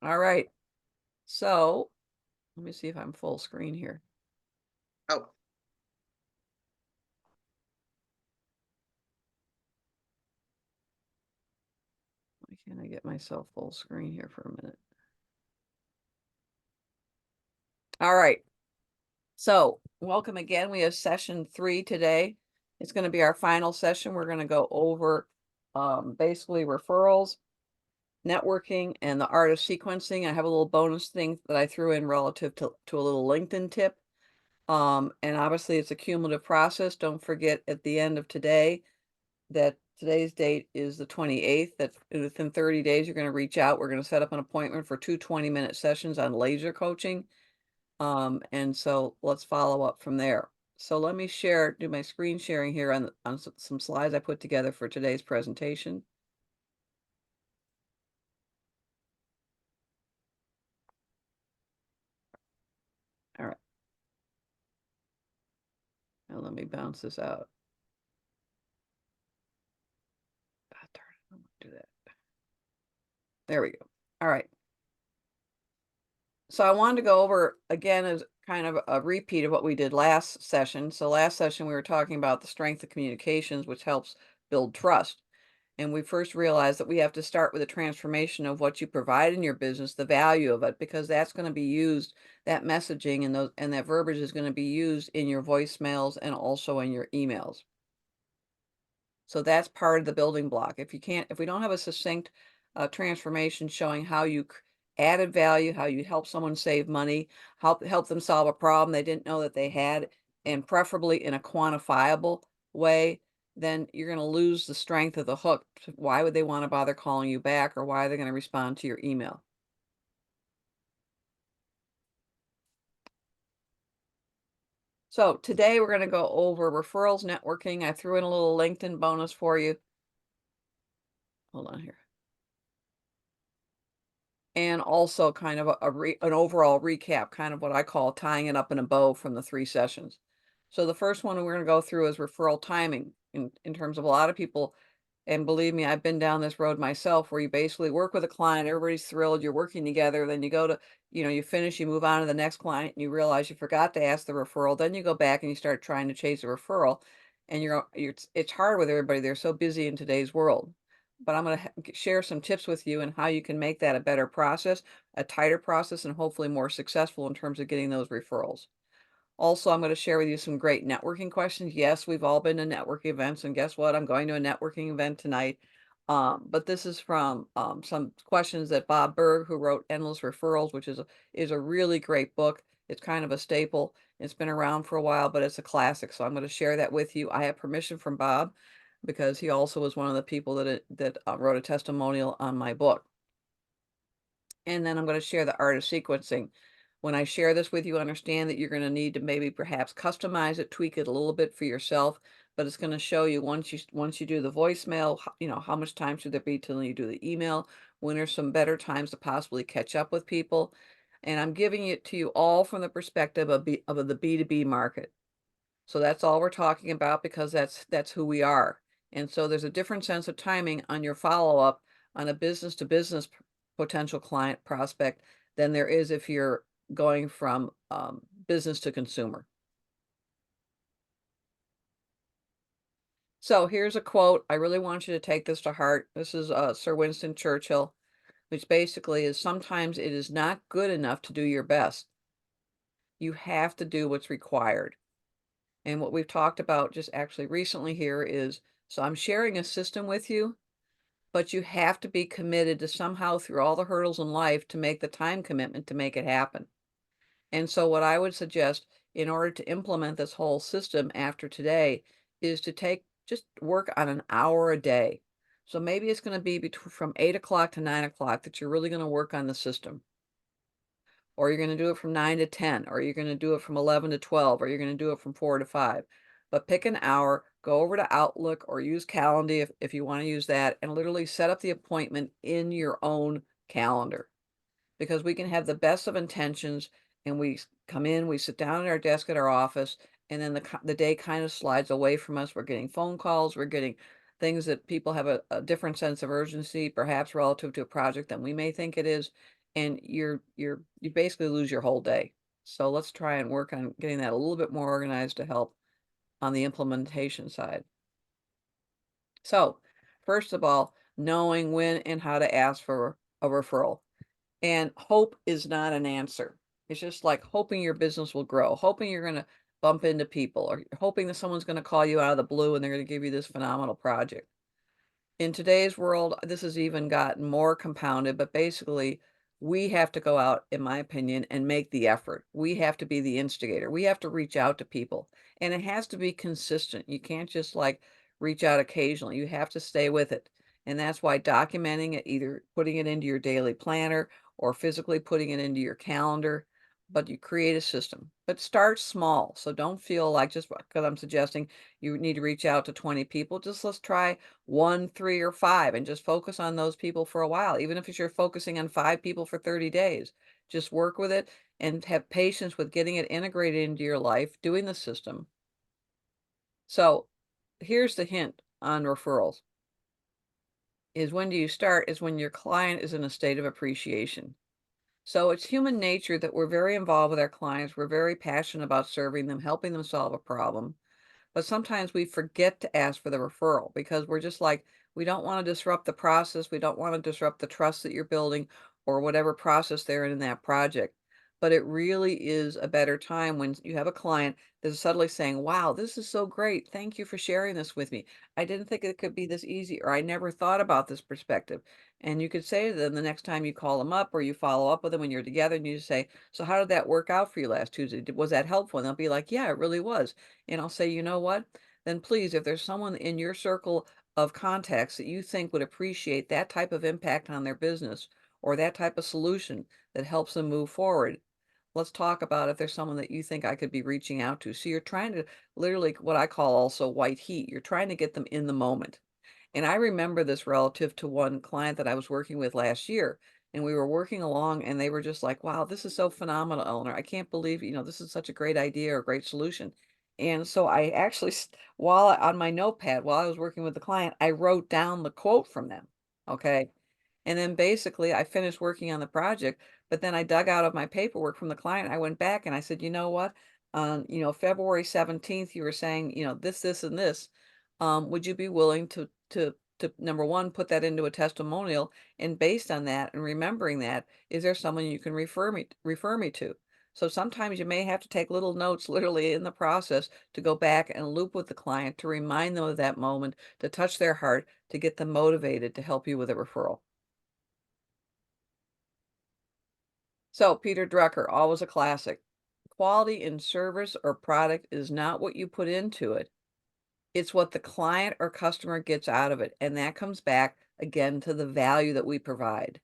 All right. So let me see if I'm full screen here. Oh, Why can't I get myself full screen here for a minute? All right. So welcome again. We have session 3 today. It's going to be our final session. We're going to go over basically referrals, networking, and the art of sequencing. I have a little bonus thing that I threw in relative to a little LinkedIn tip. And obviously it's a cumulative process. Don't forget at the end of today that today's date is the 28th, that within 30 days you're going to reach out. We're going to set up an appointment for 2 20-minute sessions on laser coaching. And so let's follow up from there. So let me do my screen sharing here on some slides I put together for today's presentation. All right. Now let me bounce this out. Ah, darn it, I don't want to do that. There we go. All right. So I wanted to go over again as kind of a repeat of what we did last session. So last session we were talking about the strength of communications, which helps build trust. And we first realized that we have to start with a transformation of what you provide in your business, the value of it, because that's going to be used, that messaging and that verbiage is going to be used in your voicemails and also in your emails. So that's part of the building block. If we don't have a succinct transformation showing how you added value, how you help someone save money, help them solve a problem they didn't know that they had, and preferably in a quantifiable way, then you're going to lose the strength of the hook. Why would they want to bother calling you back, or why are they going to respond to your email? So today we're going to go over referrals, networking. I threw in a little LinkedIn bonus for you. Hold on here. And also kind of an overall recap, kind of what I call tying it up in a bow from the 3 sessions. So the first one we're gonna go through is referral timing in terms of a lot of people, and believe me, I've been down this road myself where you basically work with a client, everybody's thrilled, you're working together, then you go to you finish, you move on to the next client, and you realize you forgot to ask the referral, then you go back and you start trying to chase a referral, and it's hard with everybody, they're so busy in today's world. But I'm going to share some tips with you and how you can make that a better process, a tighter process, and hopefully more successful in terms of getting those referrals. Also, I'm going to share with you some great networking questions. Yes, we've all been to networking events, and guess what? I'm going to a networking event tonight. But this is from some questions that Bob Berg, who wrote Endless Referrals, which is a really great book. It's kind of a staple. It's been around for a while, but it's a classic. So I'm going to share that with you. I have permission from Bob because he also was one of the people that wrote a testimonial on my book. And then I'm going to share the art of sequencing. When I share this with you, understand that you're going to need to maybe perhaps customize it, tweak it a little bit for yourself, but it's going to show you once you do the voicemail, how much time should there be till you do the email, when are some better times to possibly catch up with people. And I'm giving it to you all from the perspective of the B2B market. So that's all we're talking about because that's who we are. And so there's a different sense of timing on your follow-up on a business to business potential client prospect than there is if you're going from business to consumer. So here's a quote. I really want you to take this to heart. This is Sir Winston Churchill, which basically is sometimes it is not good enough to do your best. You have to do what's required. And what we've talked about just actually recently here is, so I'm sharing a system with you, but you have to be committed to somehow through all the hurdles in life to make the time commitment to make it happen. And so what I would suggest in order to implement this whole system after today is to just work on an hour a day. So maybe it's going to be from 8 o'clock to 9 o'clock that you're really going to work on the system, or you're going to do it from 9 to 10, or you're going to do it from 11 to 12, or you're going to do it from 4 to 5. But pick an hour, go over to Outlook or use Calendly if you want to use that, and literally set up the appointment in your own calendar. Because we can have the best of intentions and come in, we sit down at our desk at our office, and then the day kind of slides away from us. We're getting phone calls, we're getting things that people have a different sense of urgency, perhaps relative to a project than we may think it is. and you basically lose your whole day. So let's try and work on getting that a little bit more organized to help on the implementation side. So, first of all, knowing when and how to ask for a referral. And hope is not an answer. It's just like hoping your business will grow, hoping you're going to bump into people, or hoping that someone's going to call you out of the blue and they're going to give you this phenomenal project. In today's world, this has even gotten more compounded, but basically, we have to go out, in my opinion, and make the effort. We have to be the instigator. We have to reach out to people, and it has to be consistent. You can't just like reach out occasionally. You have to stay with it. And that's why documenting it, either putting it into your daily planner or physically putting it into your calendar, but you create a system. But start small. So don't feel like just because I'm suggesting you need to reach out to 20 people, just let's try 1, 3, or 5 and just focus on those people for a while. Even if it's you're focusing on 5 people for 30 days, just work with it and have patience with getting it integrated into your life, doing the system. So here's the hint on referrals is when do you start is when your client is in a state of appreciation. So it's human nature that we're very involved with our clients. We're very passionate about serving them, helping them solve a problem. But sometimes we forget to ask for the referral because we're just like, we don't want to disrupt the process. We don't want to disrupt the trust that you're building or whatever process they're in that project. But it really is a better time when you have a client that's suddenly saying, wow, this is so great. Thank you for sharing this with me. I didn't think it could be this easy, or I never thought about this perspective. And you could say to them the next time you call them up or you follow up with them when you're together and you say, so how did that work out for you last Tuesday? Was that helpful? And they'll be like, yeah, it really was. And I'll say, you know what? Then please, if there's someone in your circle of contacts that you think would appreciate that type of impact on their business or that type of solution that helps them move forward, let's talk about if there's someone that you think I could be reaching out to. So you're trying to literally what I call also white heat. You're trying to get them in the moment. And I remember this relative to one client that I was working with last year. And we were working along and they were just like, wow, this is so phenomenal, Eleanor. I can't believe, this is such a great idea or great solution. And so I actually, on my notepad, while I was working with the client, I wrote down the quote from them. Okay. And then basically I finished working on the project, but then I dug out of my paperwork from the client. I went back and I said, you know what? On, February 17th, you were saying, this, and this. Would you be willing to number one, put that into a testimonial? And based on that and remembering that, is there someone you can refer me to? So sometimes you may have to take little notes literally in the process to go back and loop with the client to remind them of that moment, to touch their heart, to get them motivated to help you with a referral. So, Peter Drucker, always a classic. Quality in service or product is not what you put into it. It's what the client or customer gets out of it. And that comes back again to the value that we provide.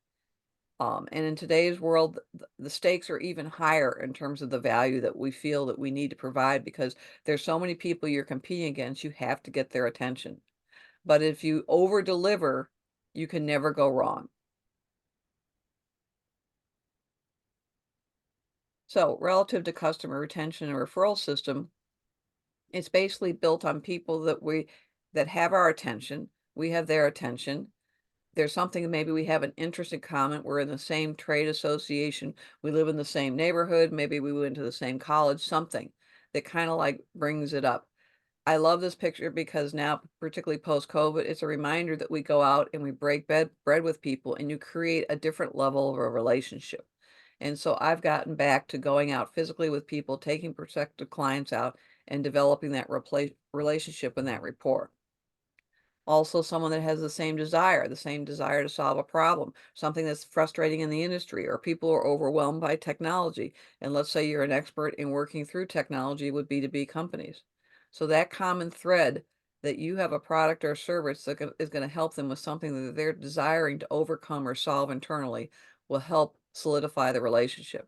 And in today's world, the stakes are even higher in terms of the value that we feel that we need to provide because there's so many people you're competing against, you have to get their attention. But if you over deliver, you can never go wrong. So, relative to customer retention and referral system, it's basically built on people that have our attention, we have their attention. There's something that maybe we have an interest in common. We're in the same trade association. We live in the same neighborhood. Maybe we went to the same college, something that kind of like brings it up. I love this picture because now, particularly post-COVID, it's a reminder that we go out and we break bread with people and you create a different level of a relationship. And so I've gotten back to going out physically with people, taking prospective clients out and developing that relationship and that rapport. Also, someone that has the same desire to solve a problem, something that's frustrating in the industry, or people are overwhelmed by technology. And let's say you're an expert in working through technology with B2B companies. So that common thread that you have a product or service that is going to help them with something that they're desiring to overcome or solve internally will help solidify the relationship.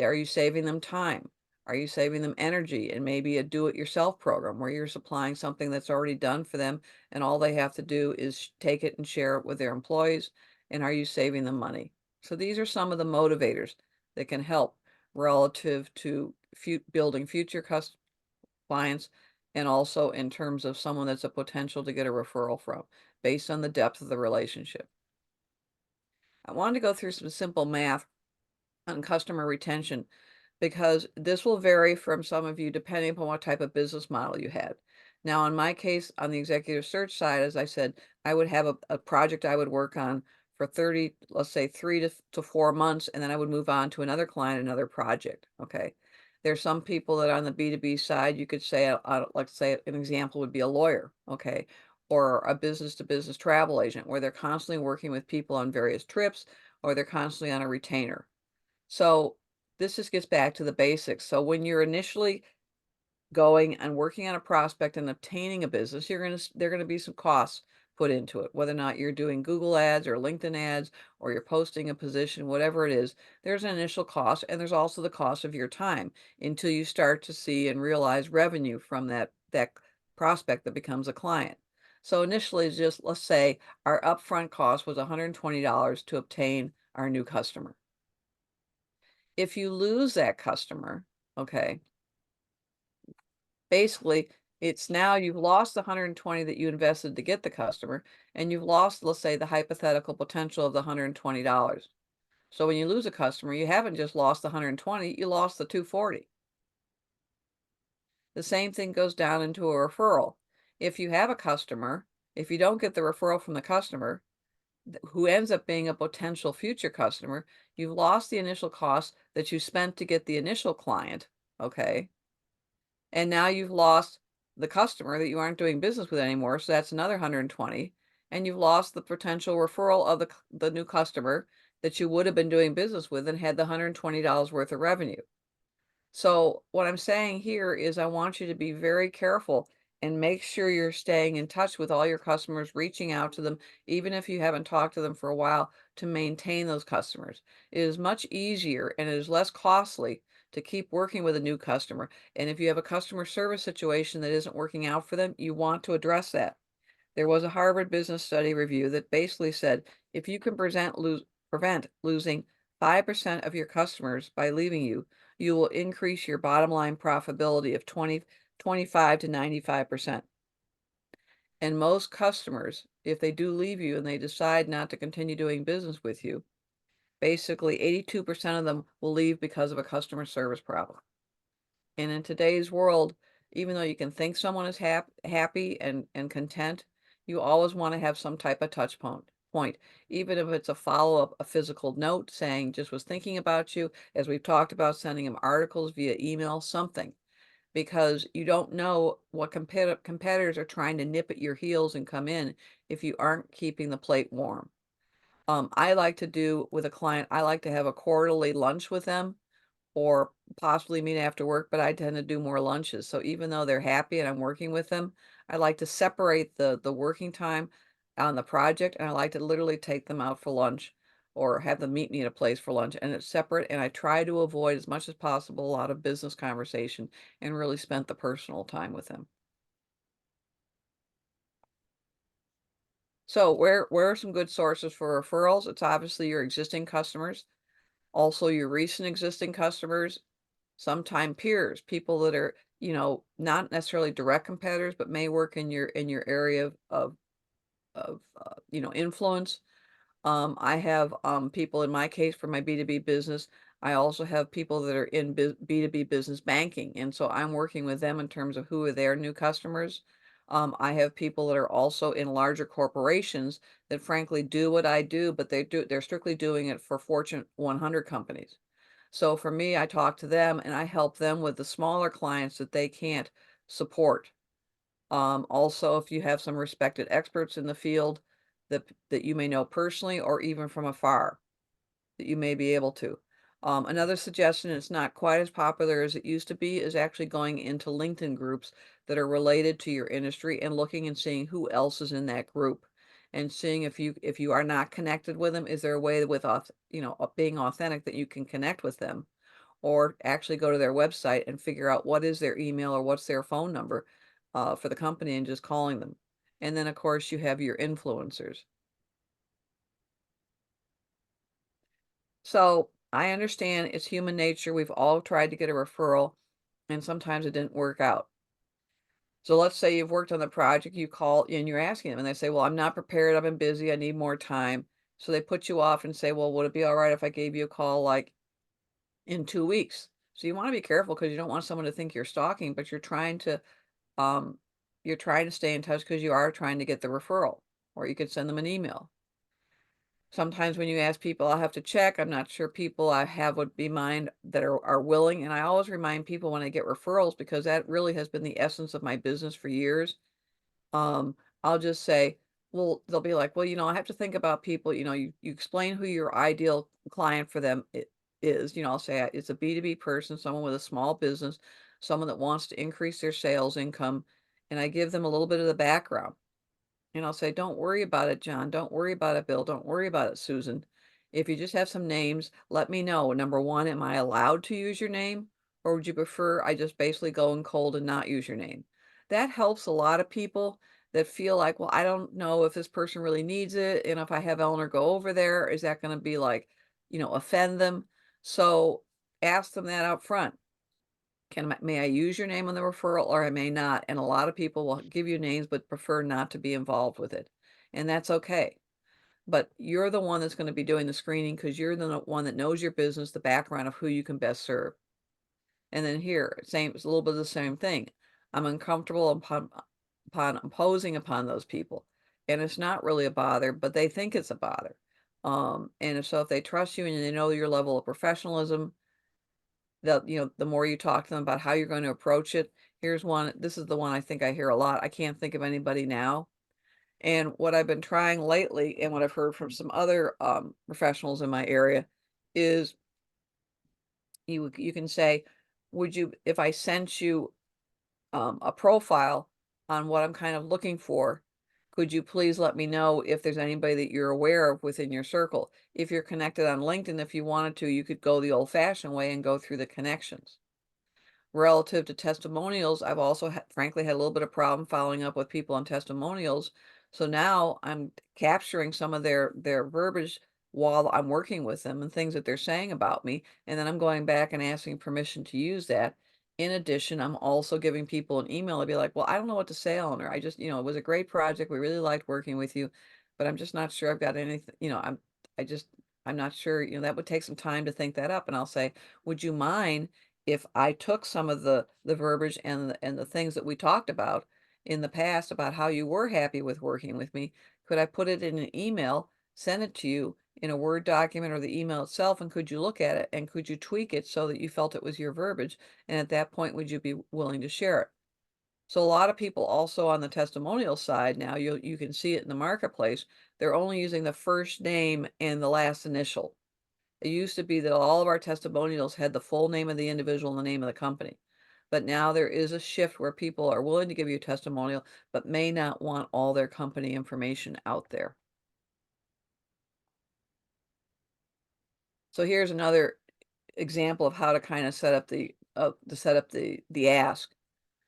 Are you saving them time? Are you saving them energy and maybe a do-it-yourself program where you're supplying something that's already done for them and all they have to do is take it and share it with their employees? And are you saving them money? So these are some of the motivators that can help relative to building future clients and also in terms of someone that's a potential to get a referral from based on the depth of the relationship. I wanted to go through some simple math on customer retention because this will vary from some of you depending upon what type of business model you had. Now, in my case, on the executive search side, as I said, I would have a project I would work on for 30, let's say 3 to 4 months, and then I would move on to another client, another project. Okay. There's some people that on the B2B side, you could say, let's say an example would be a lawyer. Okay. Or a business to business travel agent where they're constantly working with people on various trips or they're constantly on a retainer. So this just gets back to the basics. So when you're initially going and working on a prospect and obtaining a business, there are gonna be some costs put into it, whether or not you're doing Google ads or LinkedIn ads or you're posting a position, whatever it is, there's an initial cost and there's also the cost of your time until you start to see and realize revenue from that prospect that becomes a client. So initially, just let's say our upfront cost was $120 to obtain our new customer. If you lose that customer, okay, basically, it's now you've lost the 120 that you invested to get the customer, and you've lost, let's say, the hypothetical potential of the $120. So when you lose a customer, you haven't just lost the 120, you lost the 240. The same thing goes down into a referral. If you have a customer, if you don't get the referral from the customer, who ends up being a potential future customer, you've lost the initial cost that you spent to get the initial client, okay? And now you've lost the customer that you aren't doing business with anymore, so that's another 120, and you've lost the potential referral of the new customer that you would have been doing business with and had the $120 worth of revenue. So what I'm saying here is I want you to be very careful and make sure you're staying in touch with all your customers, reaching out to them, even if you haven't talked to them for a while, to maintain those customers. It is much easier and it is less costly to keep working with a new customer. And if you have a customer service situation that isn't working out for them, you want to address that. There was a Harvard Business Study review that basically said if you can prevent losing 5% of your customers by leaving you, you will increase your bottom line profitability of 25 to 95%. And most customers, if they do leave you and they decide not to continue doing business with you, basically 82% of them will leave because of a customer service problem. And in today's world, even though you can think someone is happy and content, you always want to have some type of point, even if it's a follow-up, a physical note saying just was thinking about you, as we've talked about, sending them articles via email, something, because you don't know what competitors are trying to nip at your heels and come in if you aren't keeping the plate warm. I like to do with a client, I like to have a quarterly lunch with them or possibly meet after work, but I tend to do more lunches. So even though they're happy and I'm working with them, I like to separate the working time on the project and I like to literally take them out for lunch or have them meet me at a place for lunch and it's separate and I try to avoid as much as possible a lot of business conversation and really spend the personal time with them. So where are some good sources for referrals? It's obviously your existing customers, also your recent existing customers, sometime peers, people that are, not necessarily direct competitors, but may work in your area of influence. I have people in my case for my B2B business. I also have people that are in B2B business banking, and so I'm working with them in terms of who are their new customers. I have people that are also in larger corporations that frankly do what I do, but they're strictly doing it for Fortune 100 companies. So for me, I talk to them and I help them with the smaller clients that they can't support. Also, if you have some respected experts in the field that you may know personally or even from afar, that you may be able to. Another suggestion, it's not quite as popular as it used to be, is actually going into LinkedIn groups that are related to your industry and looking and seeing who else is in that group and seeing if you are not connected with them, is there a way with being authentic that you can connect with them or actually go to their website and figure out what is their email or what's their phone number for the company and just calling them. And then of course you have your influencers. So I understand it's human nature. We've all tried to get a referral and sometimes it didn't work out. So let's say you've worked on the project, you call and you're asking them and they say, well, I'm not prepared. I've been busy. I need more time. So they put you off and say, well, would it be all right if I gave you a call like in 2 weeks? So you want to be careful because you don't want someone to think you're stalking, but um, you're trying to stay in touch because you are trying to get the referral, or you could send them an email. Sometimes when you ask people, I'll have to check. I'm not sure people I have would be mine that are willing. And I always remind people when I get referrals, because that really has been the essence of my business for years. Um, I'll just say, well, they'll be like, well, I have to think about people, you explain who your ideal client for them is, I'll say it's a B2B person, someone with a small business, someone that wants to increase their sales income. And I give them a little bit of the background. And I'll say, don't worry about it, John. Don't worry about it, Bill. Don't worry about it, Susan. If you just have some names, let me know. Number one, am I allowed to use your name? Or would you prefer I just basically go in cold and not use your name? That helps a lot of people that feel like, well, I don't know if this person really needs it. And if I have Eleanor go over there, is that going to be like, offend them? So ask them that up front. May I use your name on the referral or I may not? And a lot of people will give you names but prefer not to be involved with it. And that's okay. But you're the one that's going to be doing the screening because you're the one that knows your business, the background of who you can best serve. And then here, it's a little bit of the same thing. I'm uncomfortable upon imposing upon those people. And it's not really a bother, but they think it's a bother. So if they trust you and they know your level of professionalism, the more you talk to them about how you're going to approach it. Here's one. This is the one I think I hear a lot. I can't think of anybody now. And what I've been trying lately, and what I've heard from some other professionals in my area, is you can say, would you, if I sent you a profile on what I'm kind of looking for, could you please let me know if there's anybody that you're aware of within your circle? If you're connected on LinkedIn, if you wanted to, you could go the old-fashioned way and go through the connections. Relative to testimonials, I've also frankly had a little bit of problem following up with people on testimonials. So now I'm capturing some of their verbiage while I'm working with them and things that they're saying about me, and then I'm going back and asking permission to use that. In addition, I'm also giving people an email to be like, well, I don't know what to say, Eleanor. I just, it was a great project. We really liked working with you, but I'm just not sure I've got anything, I just, I'm not sure, that would take some time to think that up. And I'll say, would you mind if I took some of the verbiage and the things that we talked about in the past about how you were happy with working with me, could I put it in an email, send it to you in a Word document or the email itself, and could you look at it and could you tweak it so that you felt it was your verbiage? And at that point, would you be willing to share it? So a lot of people also on the testimonial side now, you can see it in the marketplace, they're only using the first name and the last initial. It used to be that all of our testimonials had the full name of the individual and the name of the company. But now there is a shift where people are willing to give you a testimonial, but may not want all their company information out there. So here's another example of how to kind of set up the ask.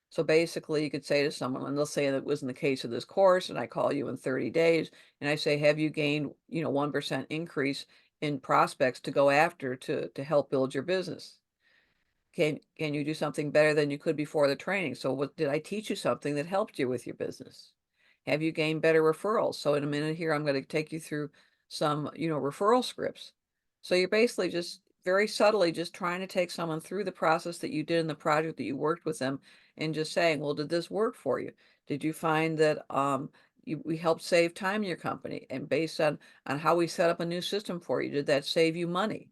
So basically, you could say to someone, and they'll say that was in the case of this course, and I call you in 30 days, and I say, have you gained, 1% increase in prospects to go after to help build your business? Can you do something better than you could before the training? So what did I teach you something that helped you with your business? Have you gained better referrals? So in a minute here, I'm going to take you through some, referral scripts. So you're basically just very subtly just trying to take someone through the process that you did in the project that you worked with them and just saying, well, did this work for you? Did you find that we helped save time in your company? And based on how we set up a new system for you, did that save you money?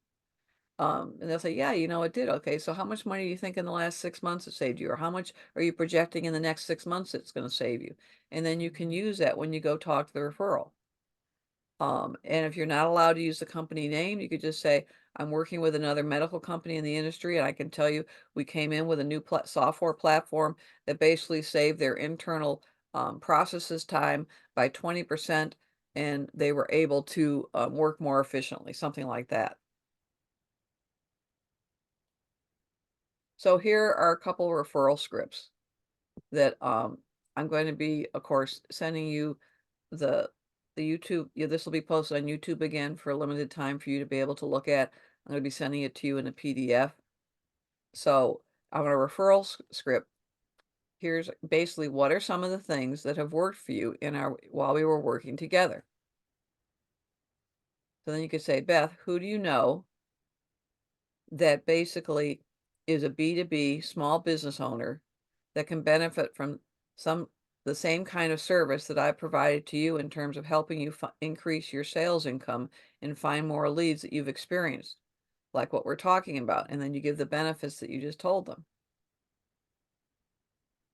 And they'll say, yeah, it did. Okay, so how much money do you think in the last 6 months it saved you? Or how much are you projecting in the next 6 months it's going to save you? And then you can use that when you go talk to the referral. And if you're not allowed to use the company name, you could just say, I'm working with another medical company in the industry, and I can tell you we came in with a new software platform that basically saved their internal processes time by 20%, and they were able to work more efficiently, something like that. So here are a couple referral scripts that I'm going to be, of course, sending you the YouTube. Yeah, this will be posted on YouTube again for a limited time for you to be able to look at. I'm going to be sending it to you in a PDF. So on a referral script, here's basically what are some of the things that have worked for you in our while we were working together. So then you could say, Beth, who do you know that basically is a B2B small business owner that can benefit from some the same kind of service that I provided to you in terms of helping you increase your sales income and find more leads that you've experienced, like what we're talking about. And then you give the benefits that you just told them.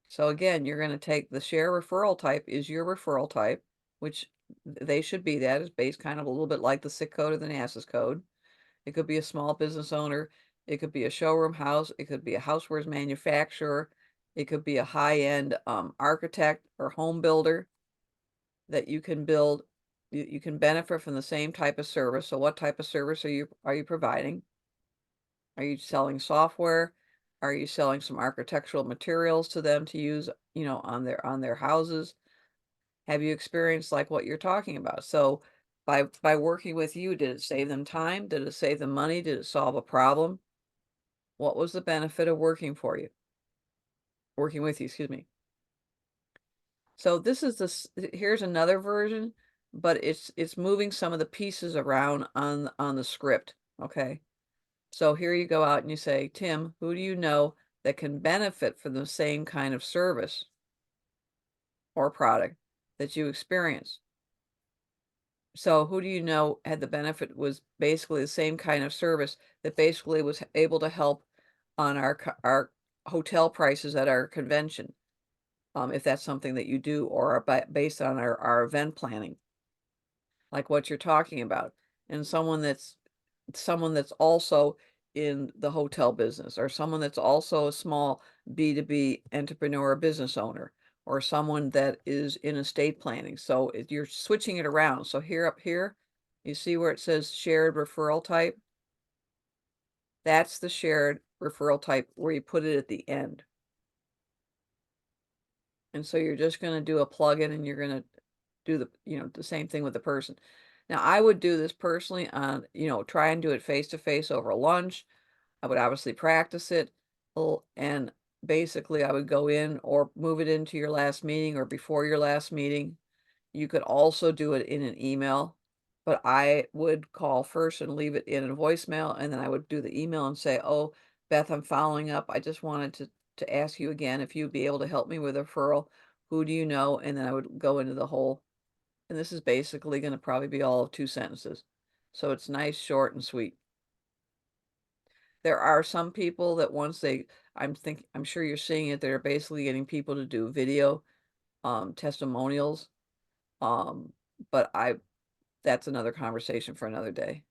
So again, you're going to take the share referral type is your referral type, which they should be. That is based kind of a little bit like the SIC code or the NASA's code. It could be a small business owner. It could be a showroom house. It could be a housewares manufacturer. It could be a high-end architect or home builder that you can build. You can benefit from the same type of service. So what type of service are you providing? Are you selling software? Are you selling some architectural materials to them to use, on their houses? Have you experienced like what you're talking about? So by working with you, did it save them time? Did it save them money? Did it solve a problem? What was the benefit of working with you, excuse me. So this is here's another version, but it's moving some of the pieces around on the script, okay? So here you go out and you say, Tim, who do you know that can benefit from the same kind of service or product that you experience? So who do you know had the benefit was basically the same kind of service that basically was able to help on our hotel prices at our convention, if that's something that you do, or based on our event planning, like what you're talking about, and someone that's also in the hotel business, or someone that's also a small B2B entrepreneur or business owner, or someone that is in estate planning. So you're switching it around. So here up here, you see where it says shared referral type? That's the shared referral type where you put it at the end. And so you're just going to do a plugin and you're going to do the same thing with the person. Now, I would do this personally on, try and do it face to face over lunch. I would obviously practice it, and basically I would go in or move it into your last meeting or before your last meeting. You could also do it in an email, but I would call first and leave it in a voicemail, and then I would do the email and say, "Oh, Beth, I'm following up. I just wanted to ask you again if you'd be able to help me with a referral. Who do you know?" And then I would go into the whole, and this is basically going to probably be all of 2 sentences. So it's nice, short, and sweet. There are some people that I'm sure you're seeing it, they're basically getting people to do video testimonials. Um, but that's another conversation for another day.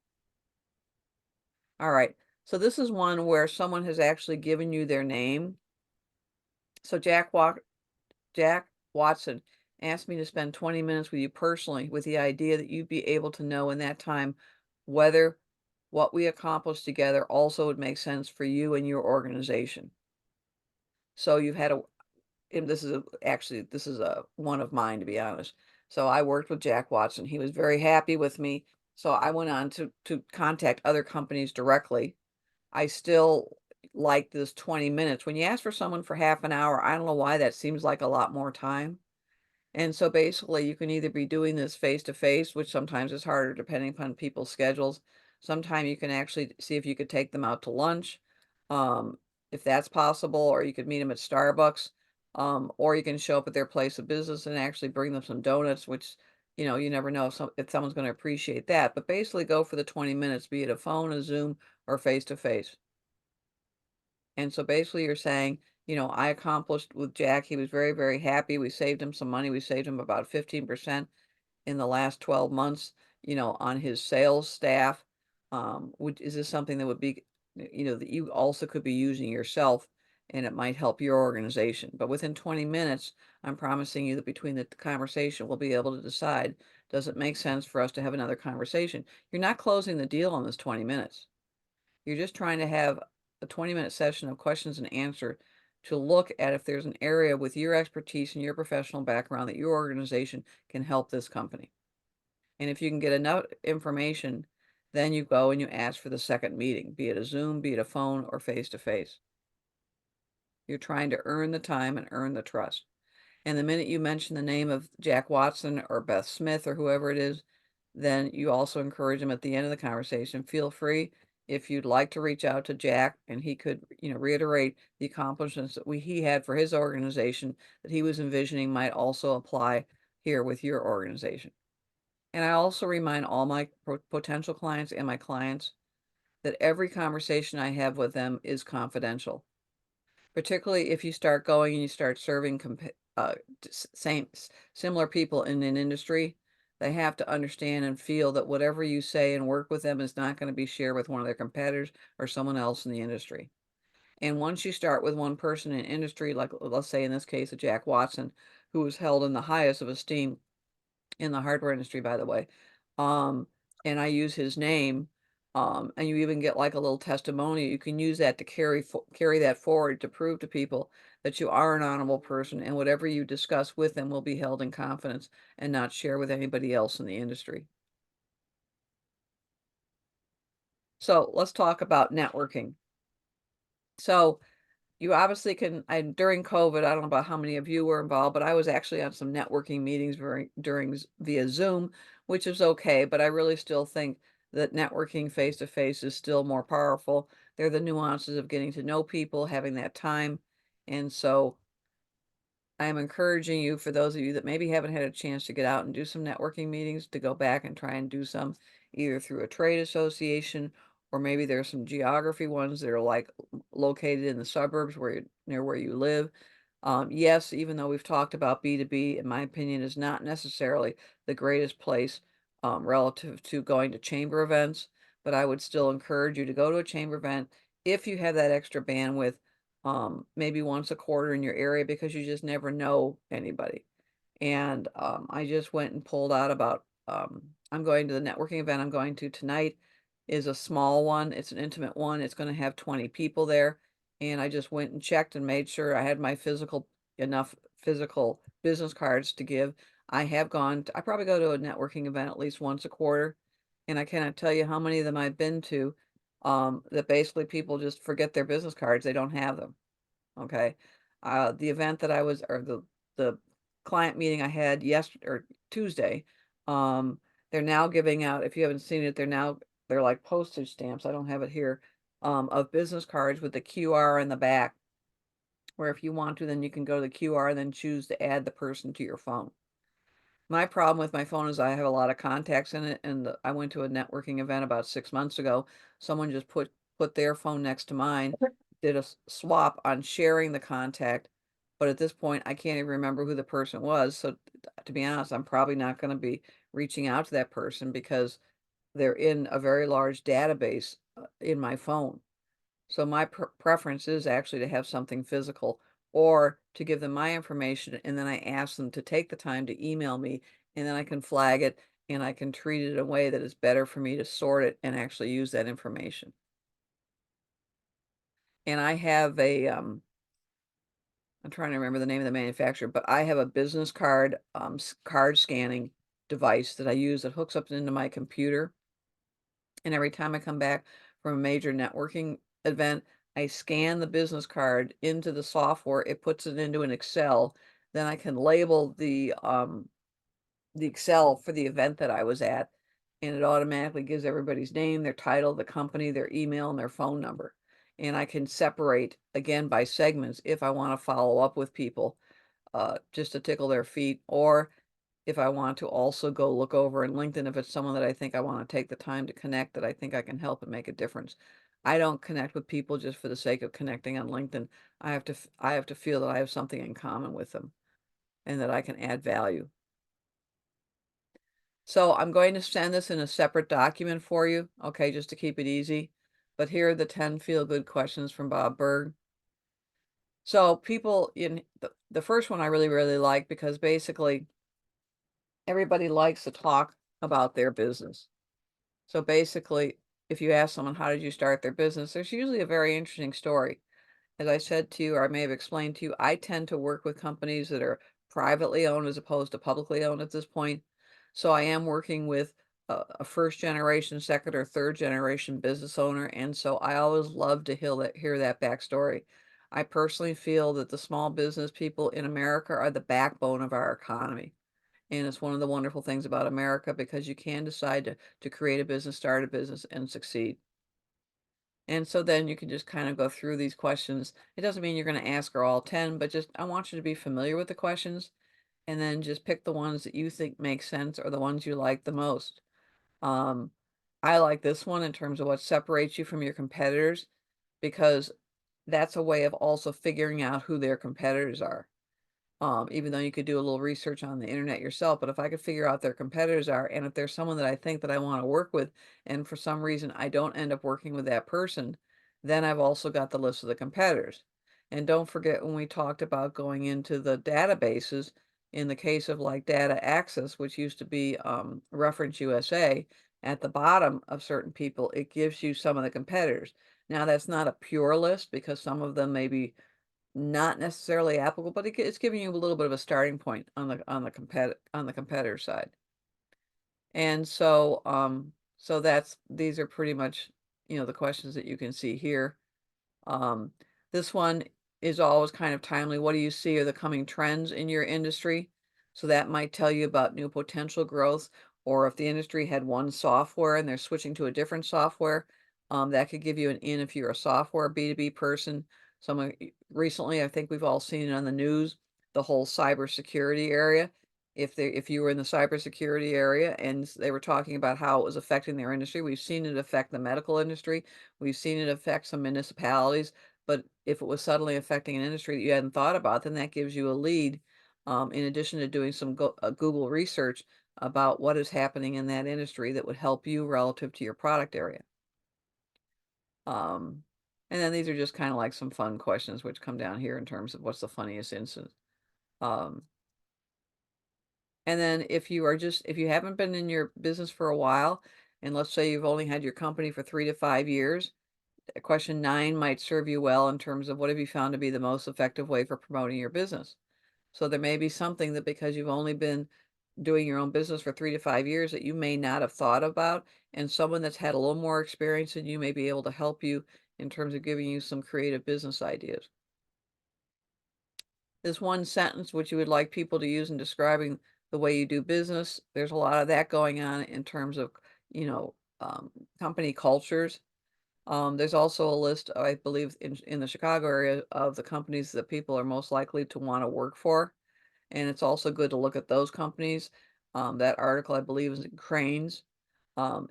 All right. So this is one where someone has actually given you their name. So Jack Watson asked me to spend 20 minutes with you personally with the idea that you'd be able to know in that time whether what we accomplished together also would make sense for you and your organization. So you've had and this is a one of mine, to be honest. So I worked with Jack Watson. He was very happy with me. So I went on to contact other companies directly. I still like this 20 minutes. When you ask for someone for half an hour, I don't know why that seems like a lot more time. And so basically, you can either be doing this face to face, which sometimes is harder depending upon people's schedules. Sometimes you can actually see if you could take them out to lunch, um, if that's possible, or you could meet them at Starbucks, or you can show up at their place of business and actually bring them some donuts, which, you never know if someone's going to appreciate that. But basically, go for the 20 minutes, be it a phone, a Zoom, or face to face. And so basically you're saying, I accomplished with Jack. He was very, very happy. We saved him some money. We saved him about 15% in the last 12 months, on his sales staff. Is this something that would be, that you also could be using yourself and it might help your organization? But within 20 minutes, I'm promising you that between the conversation, we'll be able to decide, does it make sense for us to have another conversation? You're not closing the deal on this 20 minutes. You're just trying to have a 20-minute session of questions and answer to look at if there's an area with your expertise and your professional background that your organization can help this company. And if you can get enough information, then you go and you ask for the second meeting, be it a Zoom, be it a phone, or face-to-face. You're trying to earn the time and earn the trust. And the minute you mention the name of Jack Watson or Beth Smith or whoever it is, then you also encourage them at the end of the conversation, feel free if you'd like to reach out to Jack and he could, reiterate the accomplishments that he had for his organization that he was envisioning might also apply here with your organization. And I also remind all my potential clients and my clients that every conversation I have with them is confidential, particularly if you start going and you start serving similar people in an industry. They have to understand and feel that whatever you say and work with them is not going to be shared with one of their competitors or someone else in the industry. And once you start with one person in industry, like let's say in this case, a Jack Watson, who was held in the highest of esteem in the hardware industry, by the way. Um, and I use his name, and you even get like a little testimonial. You can use that to carry that forward to prove to people that you are an honorable person, and whatever you discuss with them will be held in confidence and not share with anybody else in the industry. So let's talk about networking. So you obviously can, during COVID, I don't know about how many of you were involved, but I was actually on some networking meetings via Zoom, which is okay, but I really still think that networking face to face is still more powerful. They're the nuances of getting to know people, having that time. And so I am encouraging you, for those of you that maybe haven't had a chance to get out and do some networking meetings, to go back and try and do some either through a trade association, or maybe there's some geography ones that are like located in the suburbs near where you live. Yes, even though we've talked about B2B, in my opinion, is not necessarily the greatest place relative to going to chamber events, but I would still encourage you to go to a chamber event if you have that extra bandwidth, maybe once a quarter in your area, because you just never know anybody. And I just went and pulled out about, I'm going to the networking event I'm going to tonight is a small one. It's an intimate one. It's going to have 20 people there. And I just went and checked and made sure I had my enough physical business cards to give. I probably go to a networking event at least once a quarter. And I cannot tell you how many of them I've been to, that basically people just forget their business cards. They don't have them. Okay. The event that I was, or the client meeting I had yesterday or Tuesday, um, they're now giving out, if you haven't seen it, they're like postage stamps. I don't have it here, of business cards with the QR in the back, where if you want to, then you can go to the QR and then choose to add the person to your phone. My problem with my phone is I have a lot of contacts in it, and I went to a networking event about 6 months ago. Someone just put their phone next to mine, did a swap on sharing the contact, but at this point, I can't even remember who the person was. So to be honest, I'm probably not going to be reaching out to that person because they're in a very large database in my phone. So my preference is actually to have something physical, or to give them my information, and then I ask them to take the time to email me, and then I can flag it and I can treat it in a way that is better for me to sort it and actually use that information. And I have I'm trying to remember the name of the manufacturer, but I have a business card, card scanning device that I use that hooks up into my computer. And every time I come back from a major networking event, I scan the business card into the software. It puts it into an Excel. Then I can label the Excel for the event that I was at, and it automatically gives everybody's name, their title, the company, their email, and their phone number. And I can separate again by segments if I want to follow up with people, just to tickle their feet, or if I want to also go look over in LinkedIn, if it's someone that I think I want to take the time to connect, that I think I can help and make a difference. I don't connect with people just for the sake of connecting on LinkedIn. I have to feel that I have something in common with them and that I can add value. So I'm going to send this in a separate document for you, okay, just to keep it easy. But here are the 10 feel-good questions from Bob Berg. So people in the first one I really, really like, because basically everybody likes to talk about their business. So basically, if you ask someone, how did you start their business? There's usually a very interesting story. As I said to you, or I may have explained to you, I tend to work with companies that are privately owned as opposed to publicly owned at this point. So I am working with a first generation, second or third generation business owner. And so I always love to hear that backstory. I personally feel that the small business people in America are the backbone of our economy. And it's one of the wonderful things about America because you can decide to create a business, start a business, and succeed. And so then you can just kind of go through these questions. It doesn't mean you're going to ask her all 10, but just I want you to be familiar with the questions and then just pick the ones that you think make sense or the ones you like the most. Um, I like this one in terms of what separates you from your competitors because that's a way of also figuring out who their competitors are. Even though you could do a little research on the internet yourself, but if I could figure out their competitors are, and if there's someone that I think that I want to work with, and for some reason I don't end up working with that person, then I've also got the list of the competitors. And don't forget when we talked about going into the databases, in the case of like data access, which used to be Reference USA, at the bottom of certain people, it gives you some of the competitors. Now that's not a pure list because some of them may be not necessarily applicable, but it's giving you a little bit of a starting point on the competitor side. And so, so these are pretty much, the questions that you can see here. Um, this one is always kind of timely. What do you see are the coming trends in your industry? So that might tell you about new potential growth, or if the industry had one software and they're switching to a different software, that could give you an in if you're a software B2B person. Recently, I think we've all seen it on the news, the whole cybersecurity area. If you were in the cybersecurity area and they were talking about how it was affecting their industry, we've seen it affect the medical industry. We've seen it affect some municipalities, but if it was suddenly affecting an industry that you hadn't thought about, then that gives you a lead, in addition to doing some Google research about what is happening in that industry that would help you relative to your product area. Um, and then these are just kind of like some fun questions which come down here in terms of what's the funniest instance. Um, and then if you haven't been in your business for a while, and let's say you've only had your company for 3 to 5 years, question 9 might serve you well in terms of what have you found to be the most effective way for promoting your business. So there may be something that because you've only been doing your own business for 3 to 5 years that you may not have thought about, and someone that's had a little more experience than you may be able to help you in terms of giving you some creative business ideas. This one sentence which you would like people to use in describing the way you do business. There's a lot of that going on in terms of, you know, company cultures. There's also a list, I believe, in the Chicago area of the companies that people are most likely to want to work for. And it's also good to look at those companies. That article, I believe, is in Cranes.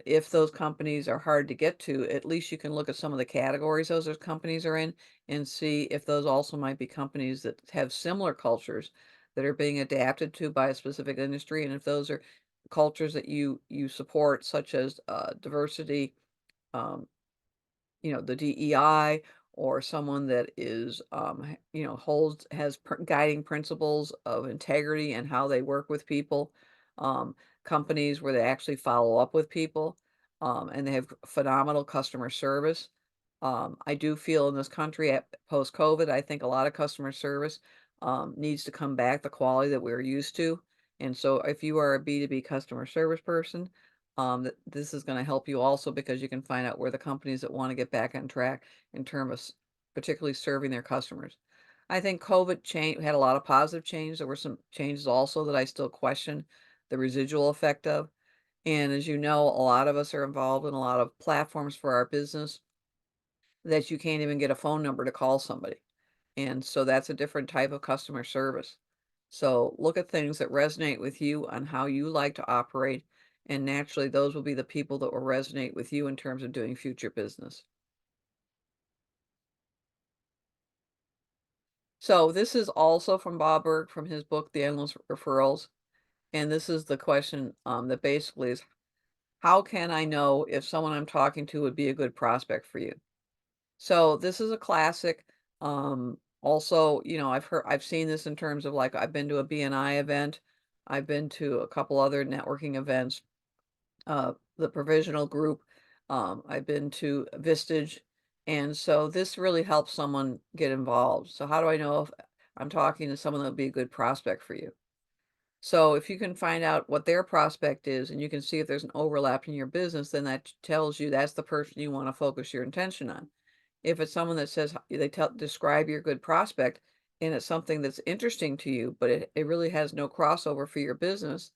If those companies are hard to get to, at least you can look at some of the categories those companies are in and see if those also might be companies that have similar cultures that are being adapted to by a specific industry. And if those are cultures that you support, such as diversity, um, the DEI, or someone that is, has guiding principles of integrity and how they work with people, um, companies where they actually follow up with people, and they have phenomenal customer service. I do feel in this country at post-COVID, I think a lot of customer service, needs to come back the quality that we're used to. And so if you are a B2B customer service person, this is going to help you also because you can find out where the companies that want to get back on track in terms of particularly serving their customers. I think COVID had a lot of positive change. There were some changes also that I still question the residual effect of. And as you know, a lot of us are involved in a lot of platforms for our business that you can't even get a phone number to call somebody. And so that's a different type of customer service. So look at things that resonate with you on how you like to operate. And naturally, those will be the people that will resonate with you in terms of doing future business. So this is also from Bob Berg from his book, The Endless Referrals. And this is the question that basically is, how can I know if someone I'm talking to would be a good prospect for you? So this is a classic. Also, I've seen this in terms of like I've been to a BNI event. I've been to a couple other networking events, the provisional group. I've been to Vistage. And so this really helps someone get involved. So how do I know if I'm talking to someone that would be a good prospect for you? So if you can find out what their prospect is and you can see if there's an overlap in your business, then that tells you that's the person you want to focus your attention on. If it's someone that says describe your good prospect and it's something that's interesting to you, but it really has no crossover for your business,